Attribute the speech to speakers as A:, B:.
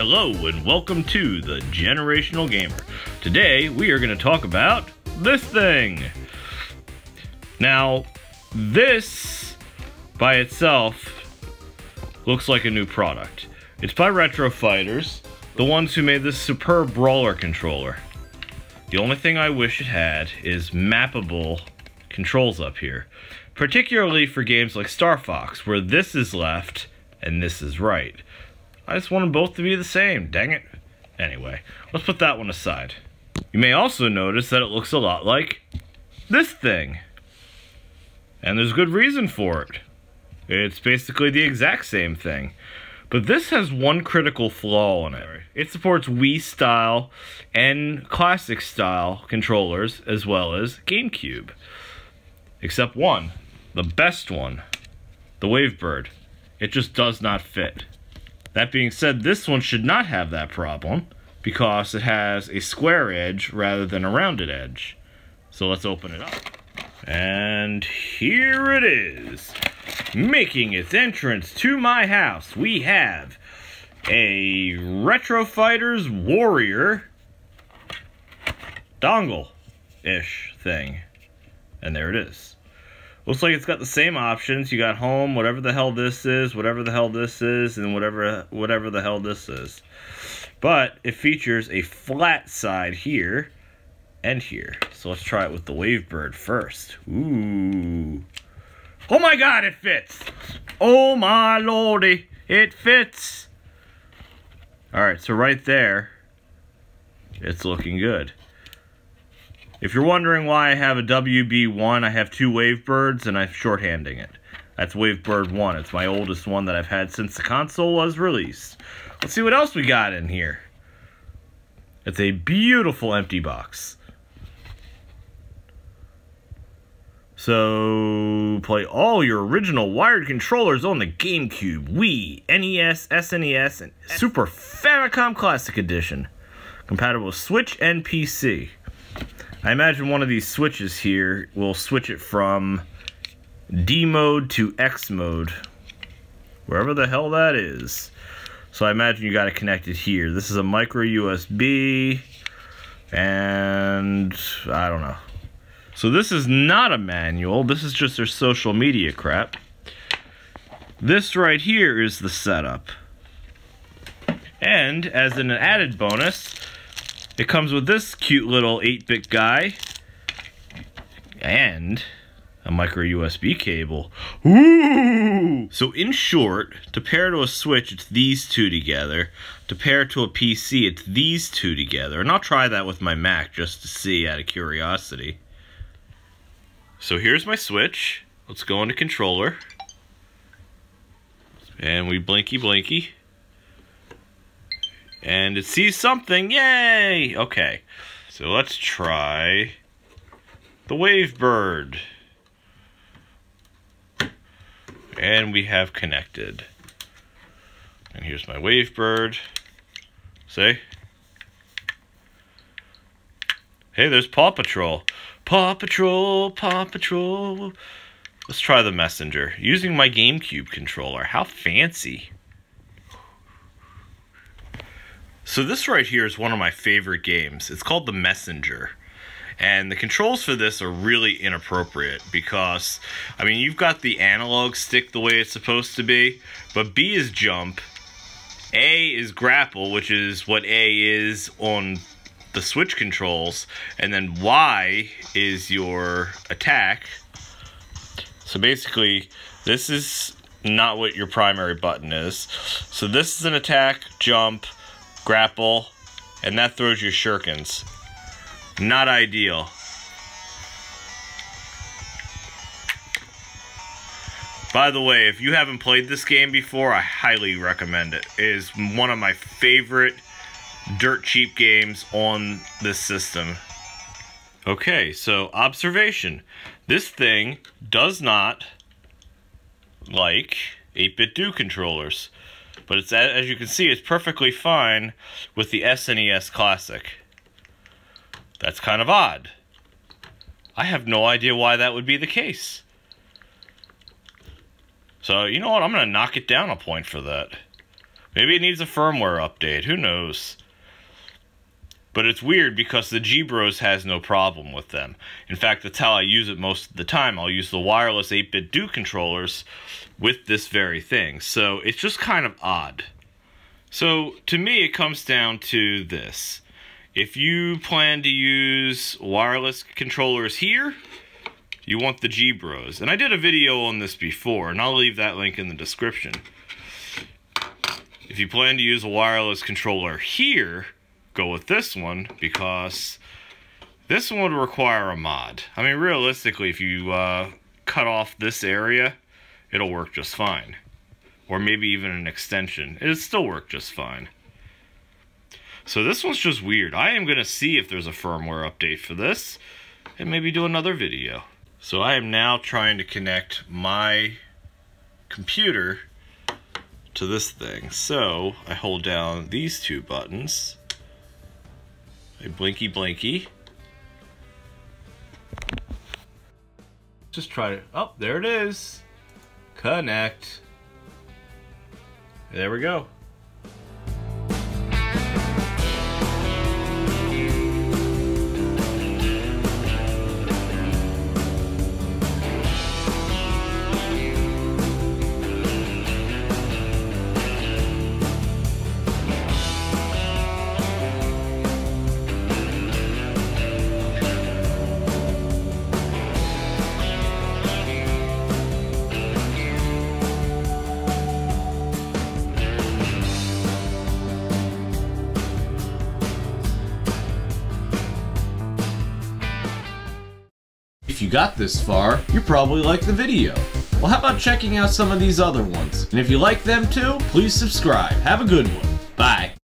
A: Hello and welcome to the Generational Gamer. Today we are going to talk about this thing. Now, this by itself looks like a new product. It's by Retro Fighters, the ones who made this superb brawler controller. The only thing I wish it had is mappable controls up here, particularly for games like Star Fox, where this is left and this is right. I just want them both to be the same, dang it. Anyway, let's put that one aside. You may also notice that it looks a lot like this thing. And there's good reason for it. It's basically the exact same thing. But this has one critical flaw in it. It supports Wii style and classic style controllers as well as GameCube. Except one, the best one, the Wavebird. It just does not fit. That being said, this one should not have that problem because it has a square edge rather than a rounded edge. So let's open it up. And here it is. Making its entrance to my house, we have a Retro Fighters Warrior dongle-ish thing. And there it is. Looks like it's got the same options. You got home, whatever the hell this is, whatever the hell this is, and whatever the hell this is. But it features a flat side here and here. So let's try it with the Wavebird first. Ooh. Oh my god, it fits! Oh my lordy, it fits! Alright, so right there, it's looking good. If you're wondering why I have a WB1, I have two Wavebirds and I'm shorthanding it. That's Wavebird 1. It's my oldest one that I've had since the console was released. Let's see what else we got in here. It's a beautiful empty box. So, play all your original wired controllers on the GameCube, Wii, NES, SNES, and Super Famicom Classic Edition. Compatible with Switch and PC. I imagine one of these switches here will switch it from D mode to X mode. Wherever the hell that is. So I imagine you got to connect it here. This is a micro USB. And I don't know. So this is not a manual. This is just their social media crap. This right here is the setup. And as an added bonus, it comes with this cute little 8-bit guy and a micro USB cable. Ooh! So in short, to pair to a Switch, it's these two together. To pair to a PC, it's these two together. And I'll try that with my Mac just to see out of curiosity. So here's my Switch. Let's go into controller. And we blinky blinky. And it sees something, yay! Okay, so let's try the Wavebird. And we have connected. And here's my Wavebird. See? Hey, there's Paw Patrol. Paw Patrol, Paw Patrol. Let's try the Messenger. Using my GameCube controller. How fancy. So this right here is one of my favorite games. It's called The Messenger. And the controls for this are really inappropriate because, I mean, you've got the analog stick the way it's supposed to be, but B is jump, A is grapple, which is what A is on the Switch controls, and then Y is your attack. So basically, this is not what your primary button is. So this is an attack, jump, grapple, and that throws your shurikens. Not ideal. By the way, if you haven't played this game before, I highly recommend it. It is one of my favorite dirt cheap games on this system. Okay, so observation. This thing does not like 8-bit Do controllers. But it's, as you can see, it's perfectly fine with the SNES Classic. That's kind of odd. I have no idea why that would be the case. So, you know what? I'm going to knock it down a point for that. Maybe it needs a firmware update, who knows? But it's weird because the G-Bros has no problem with them. In fact, that's how I use it most of the time. I'll use the wireless 8-bit Duke controllers with this very thing. So it's just kind of odd. So to me, it comes down to this. If you plan to use wireless controllers here, you want the G-Bros. And I did a video on this before, and I'll leave that link in the description. If you plan to use a wireless controller here, go with this one, because this one would require a mod. I mean, realistically, if you cut off this area, it'll work just fine. Or maybe even an extension. It'll still work just fine. So this one's just weird. I am going to see if there's a firmware update for this, and maybe do another video. So I am now trying to connect my computer to this thing. So I hold down these two buttons. A blinky blinky. Just try to, oh, there it is. Connect. There we go.
B: If you got this far, you probably liked the video. Well, how about checking out some of these other ones? And if you like them too, please subscribe. Have a good one. Bye.